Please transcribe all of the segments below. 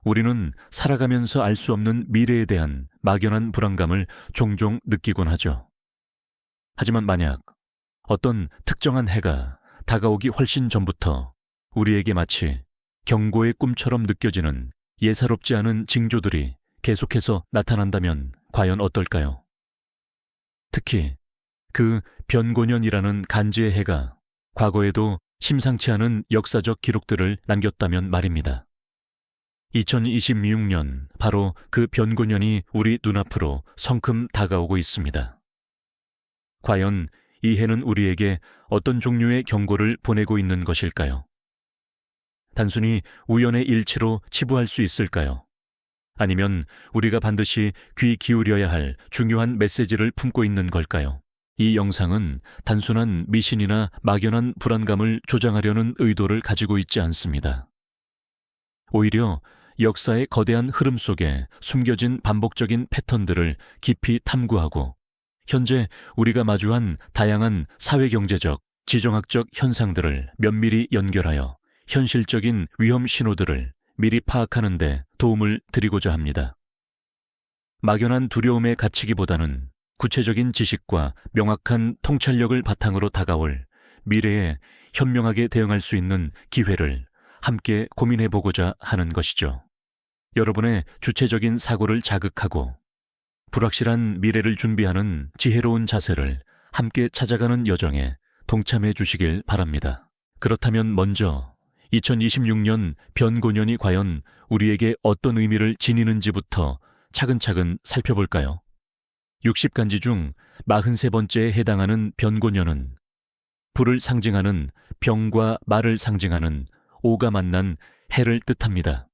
우리는 살아가면서 알 수 없는 미래에 대한 막연한 불안감을 종종 느끼곤 하죠. 하지만 만약 어떤 특정한 해가 다가오기 훨씬 전부터 우리에게 마치 경고의 꿈처럼 느껴지는 예사롭지 않은 징조들이 계속해서 나타난다면 과연 어떨까요? 특히 그 변고년이라는 간지의 해가 과거에도 심상치 않은 역사적 기록들을 남겼다면 말입니다. 2026년 바로 그 변고년이 우리 눈앞으로 성큼 다가오고 있습니다. 과연 이 해는 우리에게 어떤 종류의 경고를 보내고 있는 것일까요? 단순히 우연의 일치로 치부할 수 있을까요? 아니면 우리가 반드시 귀 기울여야 할 중요한 메시지를 품고 있는 걸까요? 이 영상은 단순한 미신이나 막연한 불안감을 조장하려는 의도를 가지고 있지 않습니다. 오히려 역사의 거대한 흐름 속에 숨겨진 반복적인 패턴들을 깊이 탐구하고 현재 우리가 마주한 다양한 사회경제적, 지정학적 현상들을 면밀히 연결하여 현실적인 위험 신호들을 미리 파악하는 데 도움을 드리고자 합니다. 막연한 두려움에 갇히기보다는 구체적인 지식과 명확한 통찰력을 바탕으로 다가올 미래에 현명하게 대응할 수 있는 기회를 함께 고민해보고자 하는 것이죠. 여러분의 주체적인 사고를 자극하고 불확실한 미래를 준비하는 지혜로운 자세를 함께 찾아가는 여정에 동참해 주시길 바랍니다. 그렇다면 먼저 2026년 변고년이 과연 우리에게 어떤 의미를 지니는지부터 차근차근 살펴볼까요? 60간지 중 43번째에 해당하는 변고년은 불을 상징하는 병과 말을 상징하는 오가 만난 해를 뜻합니다.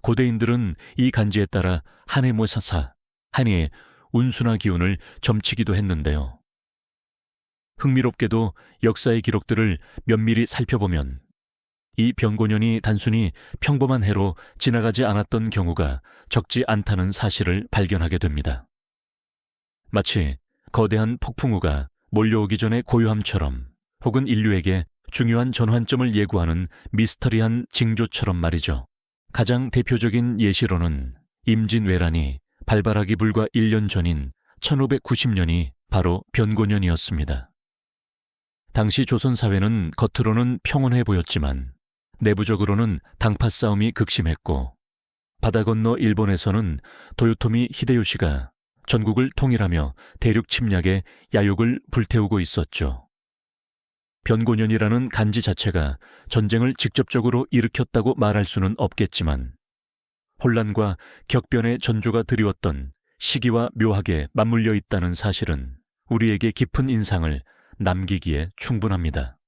고대인들은 이 간지에 따라 한해모사사, 한해의 운수나 기운을 점치기도 했는데요. 흥미롭게도 역사의 기록들을 면밀히 살펴보면 이 변고년이 단순히 평범한 해로 지나가지 않았던 경우가 적지 않다는 사실을 발견하게 됩니다. 마치 거대한 폭풍우가 몰려오기 전의 고요함처럼 혹은 인류에게 중요한 전환점을 예고하는 미스터리한 징조처럼 말이죠. 가장 대표적인 예시로는 임진왜란이 발발하기 불과 1년 전인 1590년이 바로 변고년이었습니다. 당시 조선 사회는 겉으로는 평온해 보였지만 내부적으로는 당파 싸움이 극심했고 바다 건너 일본에서는 도요토미 히데요시가 전국을 통일하며 대륙 침략에 야욕을 불태우고 있었죠. 변고년이라는 간지 자체가 전쟁을 직접적으로 일으켰다고 말할 수는 없겠지만 혼란과 격변의 전조가 드리웠던 시기와 묘하게 맞물려 있다는 사실은 우리에게 깊은 인상을 남기기에 충분합니다.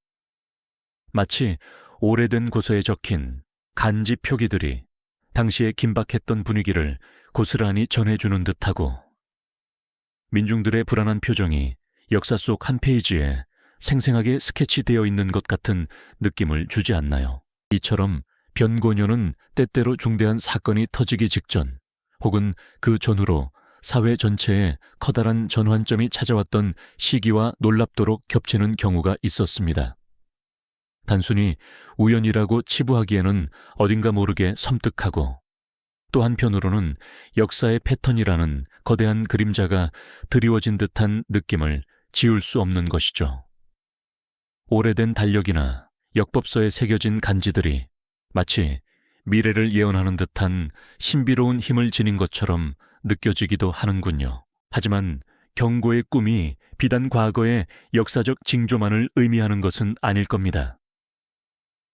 마치 오래된 고서에 적힌 간지 표기들이 당시의 긴박했던 분위기를 고스란히 전해주는 듯하고 민중들의 불안한 표정이 역사 속 한 페이지에 생생하게 스케치되어 있는 것 같은 느낌을 주지 않나요? 이처럼 변고년은 때때로 중대한 사건이 터지기 직전 혹은 그 전후로 사회 전체에 커다란 전환점이 찾아왔던 시기와 놀랍도록 겹치는 경우가 있었습니다. 단순히 우연이라고 치부하기에는 어딘가 모르게 섬뜩하고 또 한편으로는 역사의 패턴이라는 거대한 그림자가 드리워진 듯한 느낌을 지울 수 없는 것이죠. 오래된 달력이나 역법서에 새겨진 간지들이 마치 미래를 예언하는 듯한 신비로운 힘을 지닌 것처럼 느껴지기도 하는군요. 하지만 경고의 꿈이 비단 과거의 역사적 징조만을 의미하는 것은 아닐 겁니다.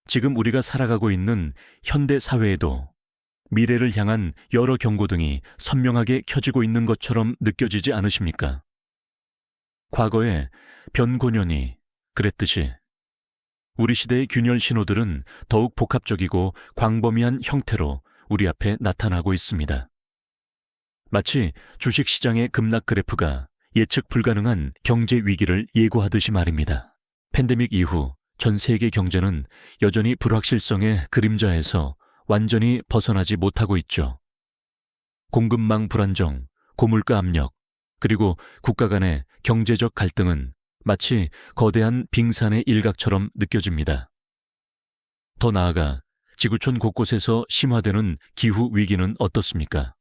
지금 우리가 살아가고 있는 현대 사회에도 미래를 향한 여러 경고등이 선명하게 켜지고 있는 것처럼 느껴지지 않으십니까? 과거의 변고년이 그랬듯이 우리 시대의 균열 신호들은 더욱 복합적이고 광범위한 형태로 우리 앞에 나타나고 있습니다. 마치 주식시장의 급락 그래프가 예측 불가능한 경제 위기를 예고하듯이 말입니다. 팬데믹 이후 전 세계 경제는 여전히 불확실성의 그림자에서 완전히 벗어나지 못하고 있죠. 공급망 불안정, 고물가 압력, 그리고 국가 간의 경제적 갈등은 마치 거대한 빙산의 일각처럼 느껴집니다. 더 나아가 지구촌 곳곳에서 심화되는 기후 위기는 어떻습니까?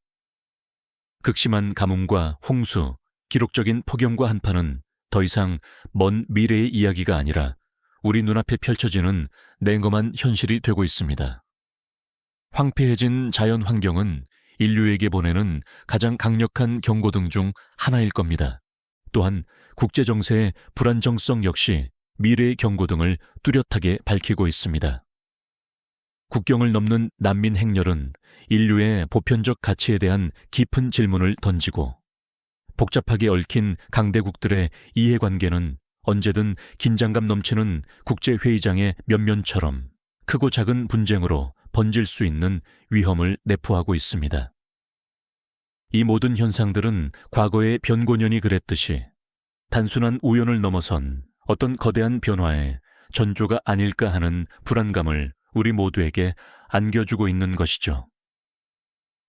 극심한 가뭄과 홍수, 기록적인 폭염과 한파는 더 이상 먼 미래의 이야기가 아니라 우리 눈앞에 펼쳐지는 냉엄한 현실이 되고 있습니다. 황폐해진 자연 환경은 인류에게 보내는 가장 강력한 경고등 중 하나일 겁니다. 또한 국제정세의 불안정성 역시 미래의 경고등을 뚜렷하게 밝히고 있습니다. 국경을 넘는 난민 행렬은 인류의 보편적 가치에 대한 깊은 질문을 던지고 복잡하게 얽힌 강대국들의 이해관계는 언제든 긴장감 넘치는 국제회의장의 면면처럼 크고 작은 분쟁으로 번질 수 있는 위험을 내포하고 있습니다. 이 모든 현상들은 과거의 변고년이 그랬듯이 단순한 우연을 넘어선 어떤 거대한 변화의 전조가 아닐까 하는 불안감을 우리 모두에게 안겨주고 있는 것이죠.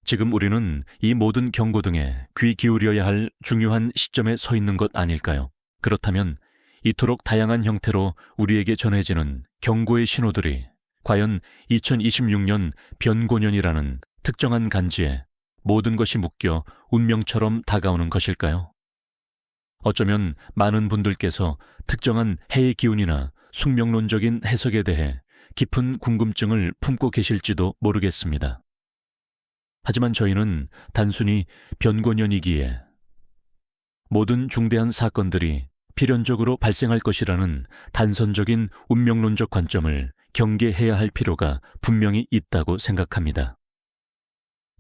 지금 우리는 이 모든 경고등에 귀 기울여야 할 중요한 시점에 서 있는 것 아닐까요? 그렇다면 이토록 다양한 형태로 우리에게 전해지는 경고의 신호들이 과연 2026년 변고년이라는 특정한 간지에 모든 것이 묶여 운명처럼 다가오는 것일까요? 어쩌면 많은 분들께서 특정한 해의 기운이나 숙명론적인 해석에 대해 깊은 궁금증을 품고 계실지도 모르겠습니다. 하지만 저희는 단순히 변고년이기에 모든 중대한 사건들이 필연적으로 발생할 것이라는 단선적인 운명론적 관점을 경계해야 할 필요가 분명히 있다고 생각합니다.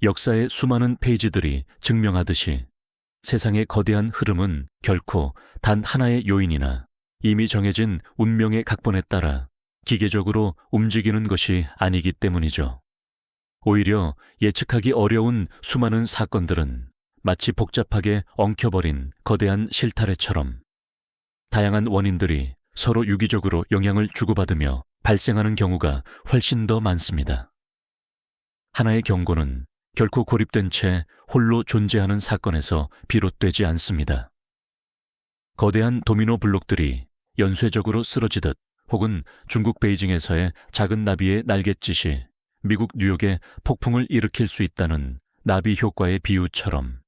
역사의 수많은 페이지들이 증명하듯이 세상의 거대한 흐름은 결코 단 하나의 요인이나 이미 정해진 운명의 각본에 따라 기계적으로 움직이는 것이 아니기 때문이죠. 오히려 예측하기 어려운 수많은 사건들은 마치 복잡하게 엉켜버린 거대한 실타래처럼 다양한 원인들이 서로 유기적으로 영향을 주고받으며 발생하는 경우가 훨씬 더 많습니다. 하나의 경고는 결코 고립된 채 홀로 존재하는 사건에서 비롯되지 않습니다. 거대한 도미노 블록들이 연쇄적으로 쓰러지듯 혹은 중국 베이징에서의 작은 나비의 날갯짓이 미국 뉴욕에 폭풍을 일으킬 수 있다는 나비 효과의 비유처럼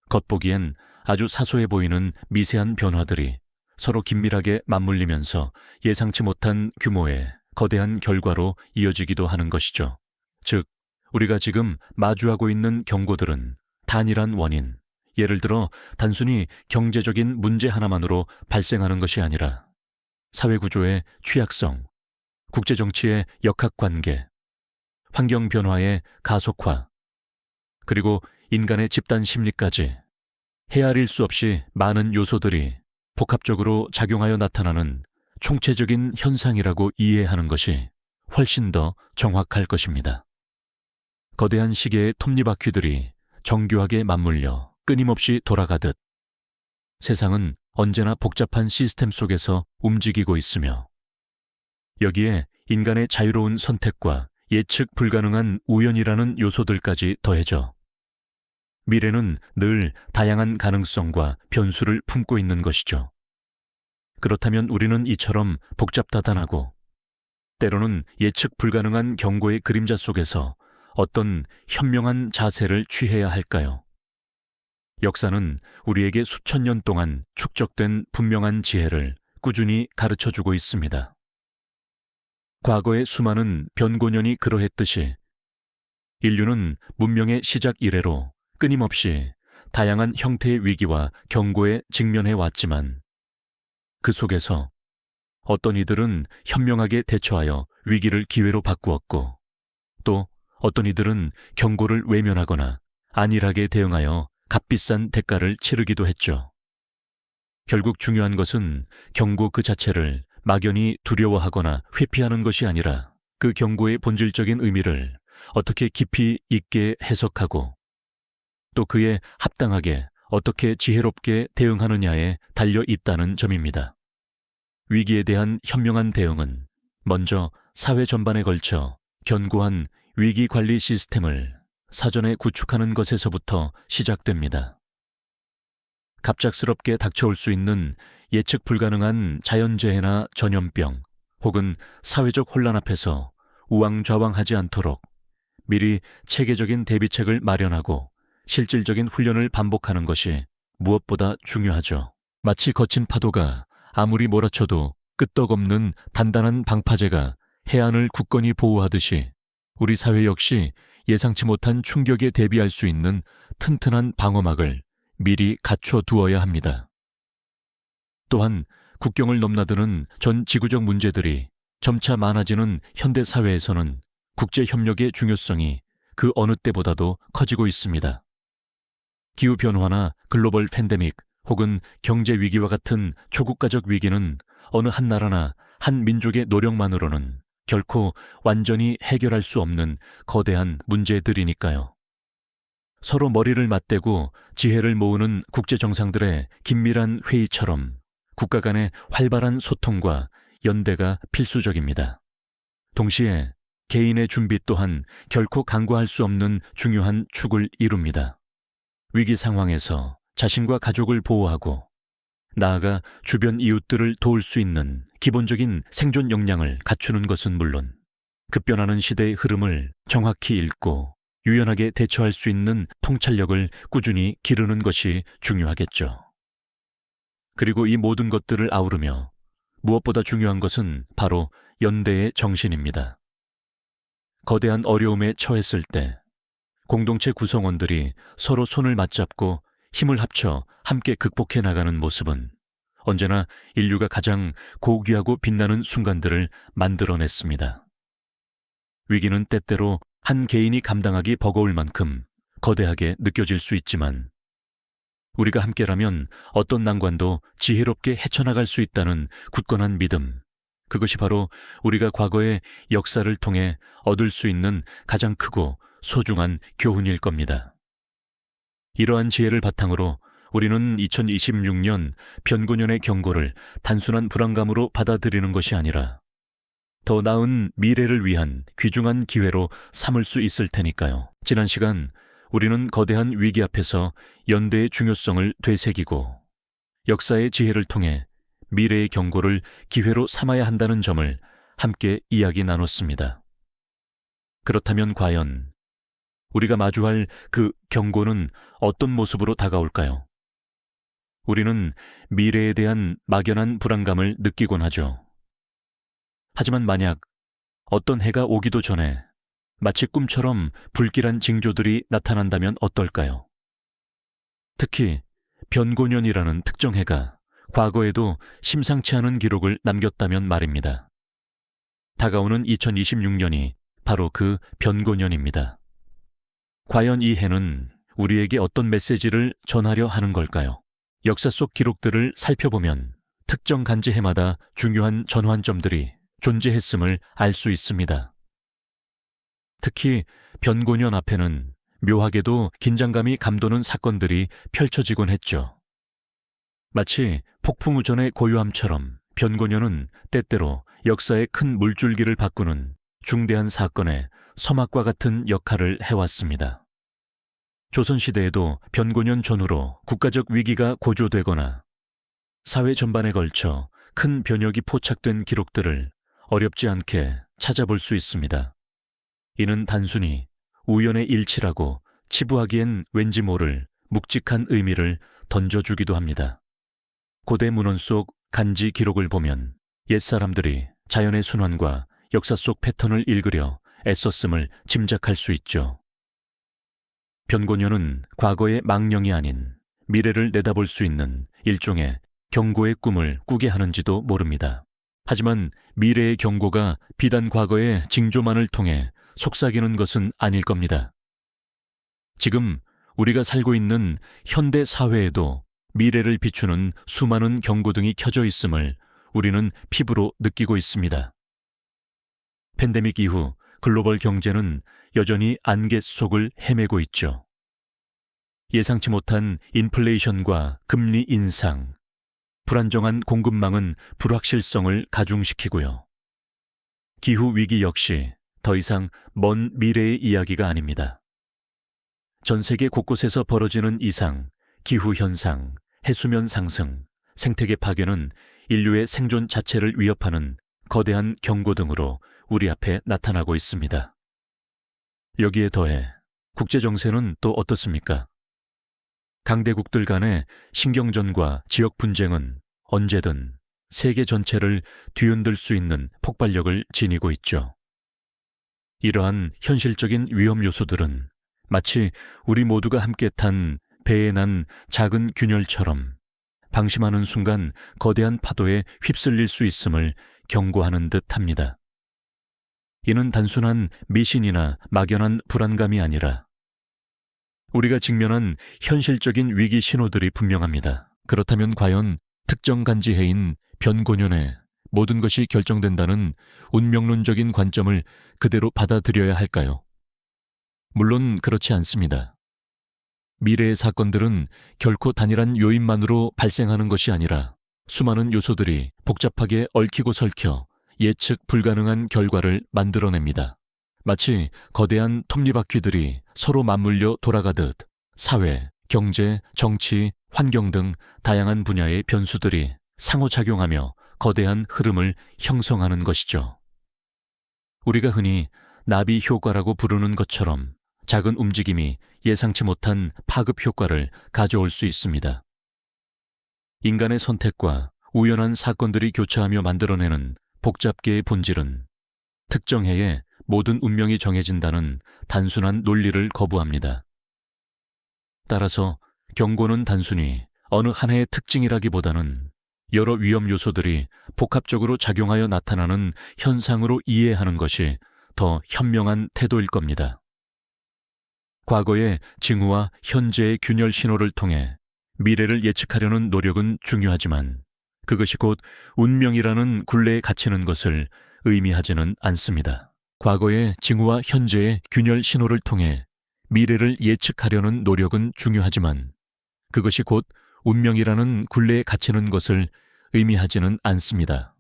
겉보기엔 아주 사소해 보이는 미세한 변화들이 서로 긴밀하게 맞물리면서 예상치 못한 규모의 거대한 결과로 이어지기도 하는 것이죠. 즉, 우리가 지금 마주하고 있는 경고들은 단일한 원인, 예를 들어 단순히 경제적인 문제 하나만으로 발생하는 것이 아니라 사회구조의 취약성, 국제정치의 역학관계, 환경 변화의 가속화, 그리고 인간의 집단 심리까지 헤아릴 수 없이 많은 요소들이 복합적으로 작용하여 나타나는 총체적인 현상이라고 이해하는 것이 훨씬 더 정확할 것입니다. 거대한 시계의 톱니바퀴들이 정교하게 맞물려 끊임없이 돌아가듯 세상은 언제나 복잡한 시스템 속에서 움직이고 있으며 여기에 인간의 자유로운 선택과 예측 불가능한 우연이라는 요소들까지 더해져 미래는 늘 다양한 가능성과 변수를 품고 있는 것이죠. 그렇다면 우리는 이처럼 복잡다단하고 때로는 예측 불가능한 경고의 그림자 속에서 어떤 현명한 자세를 취해야 할까요? 역사는 우리에게 수천 년 동안 축적된 분명한 지혜를 꾸준히 가르쳐주고 있습니다. 과거의 수많은 변고년이 그러했듯이 인류는 문명의 시작 이래로 끊임없이 다양한 형태의 위기와 경고에 직면해 왔지만 그 속에서 어떤 이들은 현명하게 대처하여 위기를 기회로 바꾸었고 또 어떤 이들은 경고를 외면하거나 안일하게 대응하여 값비싼 대가를 치르기도 했죠. 결국 중요한 것은 경고 그 자체를 막연히 두려워하거나 회피하는 것이 아니라 그 경고의 본질적인 의미를 어떻게 깊이 있게 해석하고 또 그에 합당하게 어떻게 지혜롭게 대응하느냐에 달려 있다는 점입니다. 위기에 대한 현명한 대응은 먼저 사회 전반에 걸쳐 견고한 위기관리 시스템을 사전에 구축하는 것에서부터 시작됩니다. 갑작스럽게 닥쳐올 수 있는 예측 불가능한 자연재해나 전염병 혹은 사회적 혼란 앞에서 우왕좌왕하지 않도록 미리 체계적인 대비책을 마련하고 실질적인 훈련을 반복하는 것이 무엇보다 중요하죠. 마치 거친 파도가 아무리 몰아쳐도 끄떡없는 단단한 방파제가 해안을 굳건히 보호하듯이 우리 사회 역시 예상치 못한 충격에 대비할 수 있는 튼튼한 방어막을 미리 갖춰 두어야 합니다. 또한 국경을 넘나드는 전 지구적 문제들이 점차 많아지는 현대 사회에서는 국제협력의 중요성이 그 어느 때보다도 커지고 있습니다. 기후변화나 글로벌 팬데믹 혹은 경제위기와 같은 초국가적 위기는 어느 한 나라나 한 민족의 노력만으로는 결코 완전히 해결할 수 없는 거대한 문제들이니까요. 서로 머리를 맞대고 지혜를 모으는 국제정상들의 긴밀한 회의처럼 국가 간의 활발한 소통과 연대가 필수적입니다. 동시에 개인의 준비 또한 결코 간과할 수 없는 중요한 축을 이룹니다. 위기 상황에서 자신과 가족을 보호하고 나아가 주변 이웃들을 도울 수 있는 기본적인 생존 역량을 갖추는 것은 물론 급변하는 시대의 흐름을 정확히 읽고 유연하게 대처할 수 있는 통찰력을 꾸준히 기르는 것이 중요하겠죠. 그리고 이 모든 것들을 아우르며 무엇보다 중요한 것은 바로 연대의 정신입니다. 거대한 어려움에 처했을 때 공동체 구성원들이 서로 손을 맞잡고 힘을 합쳐 함께 극복해 나가는 모습은 언제나 인류가 가장 고귀하고 빛나는 순간들을 만들어냈습니다. 위기는 때때로 한 개인이 감당하기 버거울 만큼 거대하게 느껴질 수 있지만 우리가 함께라면 어떤 난관도 지혜롭게 헤쳐나갈 수 있다는 굳건한 믿음, 그것이 바로 우리가 과거의 역사를 통해 얻을 수 있는 가장 크고 소중한 교훈일 겁니다. 이러한 지혜를 바탕으로 우리는 2026년 변고년의 경고를 단순한 불안감으로 받아들이는 것이 아니라 더 나은 미래를 위한 귀중한 기회로 삼을 수 있을 테니까요. 지난 시간 우리는 거대한 위기 앞에서 연대의 중요성을 되새기고 역사의 지혜를 통해 미래의 경고를 기회로 삼아야 한다는 점을 함께 이야기 나눴습니다. 그렇다면 과연 우리가 마주할 그 경고는 어떤 모습으로 다가올까요? 우리는 미래에 대한 막연한 불안감을 느끼곤 하죠. 하지만 만약 어떤 해가 오기도 전에 마치 꿈처럼 불길한 징조들이 나타난다면 어떨까요? 특히 변고년이라는 특정 해가 과거에도 심상치 않은 기록을 남겼다면 말입니다. 다가오는 2026년이 바로 그 변고년입니다. 과연 이 해는 우리에게 어떤 메시지를 전하려 하는 걸까요? 역사 속 기록들을 살펴보면 특정 간지해마다 중요한 전환점들이 존재했음을 알 수 있습니다. 특히 변고년 앞에는 묘하게도 긴장감이 감도는 사건들이 펼쳐지곤 했죠. 마치 폭풍우전의 고요함처럼 변고년은 때때로 역사의 큰 물줄기를 바꾸는 중대한 사건의 서막과 같은 역할을 해왔습니다. 조선시대에도 변고년 전후로 국가적 위기가 고조되거나 사회 전반에 걸쳐 큰 변혁이 포착된 기록들을 어렵지 않게 찾아볼 수 있습니다. 이는 단순히 우연의 일치라고 치부하기엔 왠지 모를 묵직한 의미를 던져주기도 합니다. 고대 문헌 속 간지 기록을 보면 옛사람들이 자연의 순환과 역사 속 패턴을 읽으려 애썼음을 짐작할 수 있죠. 변고년은 과거의 망령이 아닌 미래를 내다볼 수 있는 일종의 경고의 꿈을 꾸게 하는지도 모릅니다. 하지만 미래의 경고가 비단 과거의 징조만을 통해 속삭이는 것은 아닐 겁니다. 지금 우리가 살고 있는 현대 사회에도 미래를 비추는 수많은 경고등이 켜져 있음을 우리는 피부로 느끼고 있습니다. 팬데믹 이후 글로벌 경제는 여전히 안개 속을 헤매고 있죠. 예상치 못한 인플레이션과 금리 인상, 불안정한 공급망은 불확실성을 가중시키고요. 기후위기 역시 더 이상 먼 미래의 이야기가 아닙니다. 전 세계 곳곳에서 벌어지는 이상, 기후현상, 해수면 상승, 생태계 파괴는 인류의 생존 자체를 위협하는 거대한 경고 등으로 우리 앞에 나타나고 있습니다. 여기에 더해 국제 정세는 또 어떻습니까? 강대국들 간의 신경전과 지역 분쟁은 언제든 세계 전체를 뒤흔들 수 있는 폭발력을 지니고 있죠. 이러한 현실적인 위험 요소들은 마치 우리 모두가 함께 탄 배에 난 작은 균열처럼 방심하는 순간 거대한 파도에 휩쓸릴 수 있음을 경고하는 듯 합니다. 이는 단순한 미신이나 막연한 불안감이 아니라 우리가 직면한 현실적인 위기 신호들이 분명합니다. 그렇다면 과연 특정 간지해인 변고년에 모든 것이 결정된다는 운명론적인 관점을 그대로 받아들여야 할까요? 물론 그렇지 않습니다. 미래의 사건들은 결코 단일한 요인만으로 발생하는 것이 아니라 수많은 요소들이 복잡하게 얽히고 설켜 예측 불가능한 결과를 만들어냅니다. 마치 거대한 톱니바퀴들이 서로 맞물려 돌아가듯 사회, 경제, 정치, 환경 등 다양한 분야의 변수들이 상호작용하며 거대한 흐름을 형성하는 것이죠. 우리가 흔히 나비 효과라고 부르는 것처럼 작은 움직임이 예상치 못한 파급 효과를 가져올 수 있습니다. 인간의 선택과 우연한 사건들이 교차하며 만들어내는 복잡계의 본질은 특정 해에 모든 운명이 정해진다는 단순한 논리를 거부합니다. 따라서 경고는 단순히 어느 한 해의 특징이라기보다는 여러 위험 요소들이 복합적으로 작용하여 나타나는 현상으로 이해하는 것이 더 현명한 태도일 겁니다. 과거의 징후와 현재의 균열 신호를 통해 미래를 예측하려는 노력은 중요하지만 그것이 곧 운명이라는 굴레에 갇히는 것을 의미하지는 않습니다. 과거의 징후와 현재의 균열 신호를 통해 미래를 예측하려는 노력은 중요하지만 그것이 곧 운명이라는 굴레에 갇히는 것을 의미하지는 않습니다.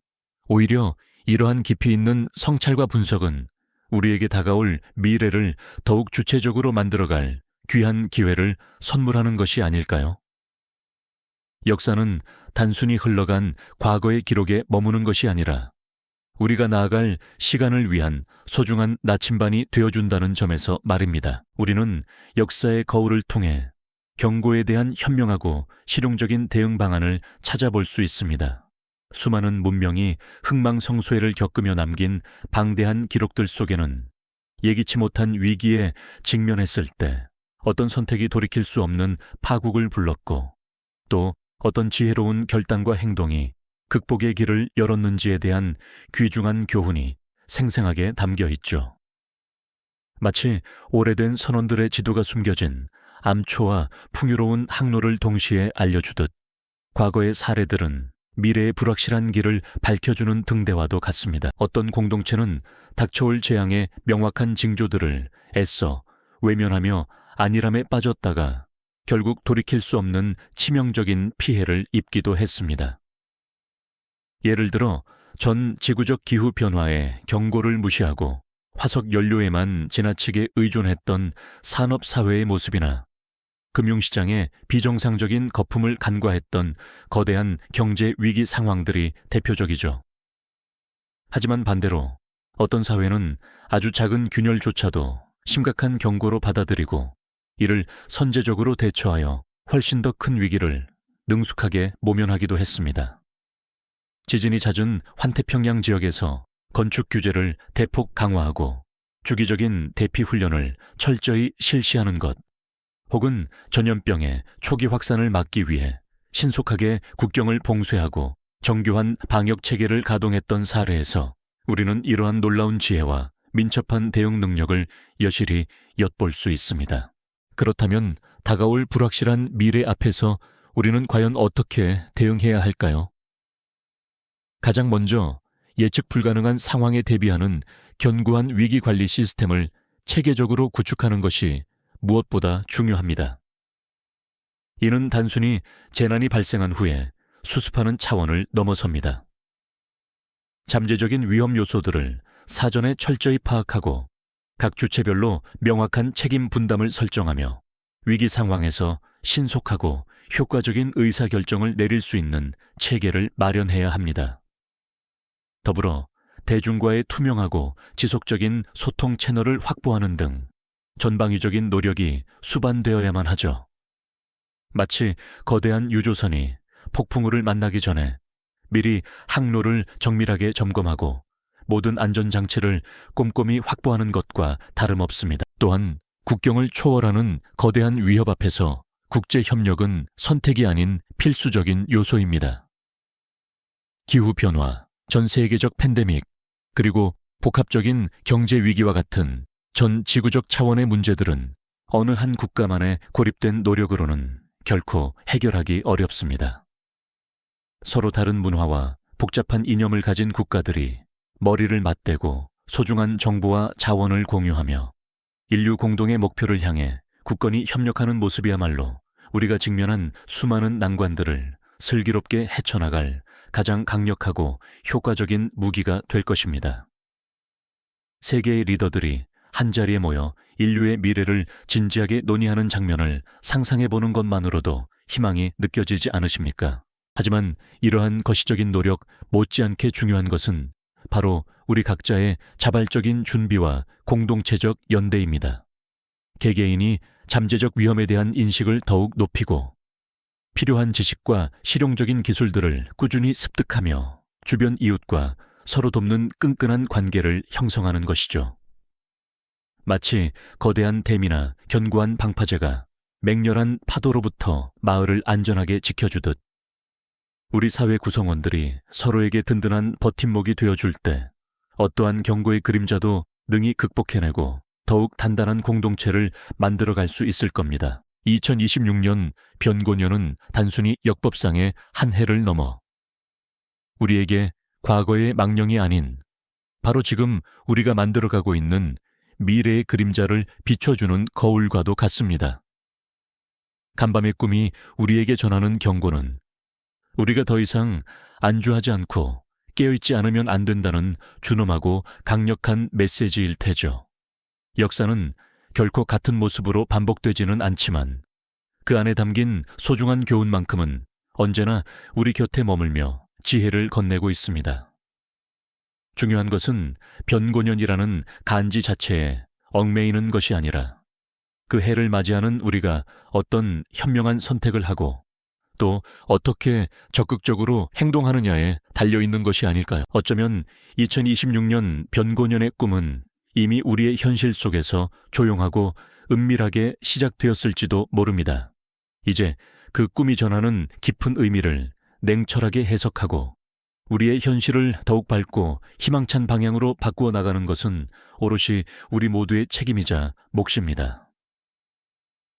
오히려 이러한 깊이 있는 성찰과 분석은 우리에게 다가올 미래를 더욱 주체적으로 만들어갈 귀한 기회를 선물하는 것이 아닐까요? 역사는 단순히 흘러간 과거의 기록에 머무는 것이 아니라 우리가 나아갈 시간을 위한 소중한 나침반이 되어준다는 점에서 말입니다. 우리는 역사의 거울을 통해 경고에 대한 현명하고 실용적인 대응 방안을 찾아볼 수 있습니다. 수많은 문명이 흥망성쇠를 겪으며 남긴 방대한 기록들 속에는 예기치 못한 위기에 직면했을 때 어떤 선택이 돌이킬 수 없는 파국을 불렀고 또 어떤 지혜로운 결단과 행동이 극복의 길을 열었는지에 대한 귀중한 교훈이 생생하게 담겨 있죠. 마치 오래된 선원들의 지도가 숨겨진 암초와 풍요로운 항로를 동시에 알려주듯 과거의 사례들은 미래의 불확실한 길을 밝혀주는 등대와도 같습니다. 어떤 공동체는 닥쳐올 재앙의 명확한 징조들을 애써 외면하며 안일함에 빠졌다가 결국 돌이킬 수 없는 치명적인 피해를 입기도 했습니다. 예를 들어 전 지구적 기후 변화의 경고를 무시하고 화석 연료에만 지나치게 의존했던 산업사회의 모습이나 금융시장의 비정상적인 거품을 간과했던 거대한 경제 위기 상황들이 대표적이죠. 하지만 반대로 어떤 사회는 아주 작은 균열조차도 심각한 경고로 받아들이고 이를 선제적으로 대처하여 훨씬 더 큰 위기를 능숙하게 모면하기도 했습니다. 지진이 잦은 환태평양 지역에서 건축 규제를 대폭 강화하고 주기적인 대피 훈련을 철저히 실시하는 것, 혹은 전염병의 초기 확산을 막기 위해 신속하게 국경을 봉쇄하고 정교한 방역 체계를 가동했던 사례에서 우리는 이러한 놀라운 지혜와 민첩한 대응 능력을 여실히 엿볼 수 있습니다. 그렇다면 다가올 불확실한 미래 앞에서 우리는 과연 어떻게 대응해야 할까요? 가장 먼저 예측 불가능한 상황에 대비하는 견고한 위기 관리 시스템을 체계적으로 구축하는 것이 무엇보다 중요합니다. 이는 단순히 재난이 발생한 후에 수습하는 차원을 넘어섭니다. 잠재적인 위험 요소들을 사전에 철저히 파악하고 각 주체별로 명확한 책임 분담을 설정하며 위기 상황에서 신속하고 효과적인 의사결정을 내릴 수 있는 체계를 마련해야 합니다. 더불어 대중과의 투명하고 지속적인 소통 채널을 확보하는 등 전방위적인 노력이 수반되어야만 하죠. 마치 거대한 유조선이 폭풍우를 만나기 전에 미리 항로를 정밀하게 점검하고 모든 안전장치를 꼼꼼히 확보하는 것과 다름없습니다. 또한 국경을 초월하는 거대한 위협 앞에서 국제협력은 선택이 아닌 필수적인 요소입니다. 기후변화, 전 세계적 팬데믹, 그리고 복합적인 경제 위기와 같은 전 지구적 차원의 문제들은 어느 한 국가만의 고립된 노력으로는 결코 해결하기 어렵습니다. 서로 다른 문화와 복잡한 이념을 가진 국가들이 머리를 맞대고 소중한 정보와 자원을 공유하며 인류 공동의 목표를 향해 굳건히 협력하는 모습이야말로 우리가 직면한 수많은 난관들을 슬기롭게 헤쳐나갈 가장 강력하고 효과적인 무기가 될 것입니다. 세계의 리더들이 한자리에 모여 인류의 미래를 진지하게 논의하는 장면을 상상해보는 것만으로도 희망이 느껴지지 않으십니까? 하지만 이러한 거시적인 노력 못지않게 중요한 것은 바로 우리 각자의 자발적인 준비와 공동체적 연대입니다. 개개인이 잠재적 위험에 대한 인식을 더욱 높이고 필요한 지식과 실용적인 기술들을 꾸준히 습득하며 주변 이웃과 서로 돕는 끈끈한 관계를 형성하는 것이죠. 마치 거대한 댐이나 견고한 방파제가 맹렬한 파도로부터 마을을 안전하게 지켜주듯 우리 사회 구성원들이 서로에게 든든한 버팀목이 되어줄 때 어떠한 경고의 그림자도 능히 극복해내고 더욱 단단한 공동체를 만들어갈 수 있을 겁니다. 2026년 변고년은 단순히 역법상의 한 해를 넘어 우리에게 과거의 망령이 아닌 바로 지금 우리가 만들어가고 있는 미래의 그림자를 비춰주는 거울과도 같습니다. 간밤의 꿈이 우리에게 전하는 경고는 우리가 더 이상 안주하지 않고 깨어있지 않으면 안 된다는 준엄하고 강력한 메시지일 테죠. 역사는 결코 같은 모습으로 반복되지는 않지만 그 안에 담긴 소중한 교훈만큼은 언제나 우리 곁에 머물며 지혜를 건네고 있습니다. 중요한 것은 변고년이라는 간지 자체에 얽매이는 것이 아니라 그 해를 맞이하는 우리가 어떤 현명한 선택을 하고 또 어떻게 적극적으로 행동하느냐에 달려있는 것이 아닐까요? 어쩌면 2026년 변고년의 꿈은 이미 우리의 현실 속에서 조용하고 은밀하게 시작되었을지도 모릅니다. 이제 그 꿈이 전하는 깊은 의미를 냉철하게 해석하고 우리의 현실을 더욱 밝고 희망찬 방향으로 바꾸어 나가는 것은 오롯이 우리 모두의 책임이자 몫입니다.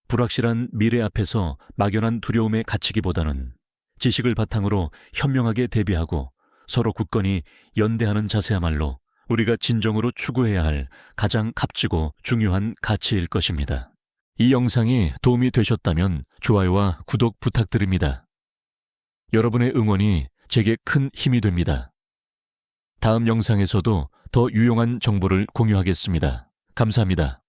불확실한 미래 앞에서 막연한 두려움에 갇히기보다는 지식을 바탕으로 현명하게 대비하고 서로 굳건히 연대하는 자세야말로 우리가 진정으로 추구해야 할 가장 값지고 중요한 가치일 것입니다. 이 영상이 도움이 되셨다면 좋아요와 구독 부탁드립니다. 여러분의 응원이 제게 큰 힘이 됩니다. 다음 영상에서도 더 유용한 정보를 공유하겠습니다. 감사합니다.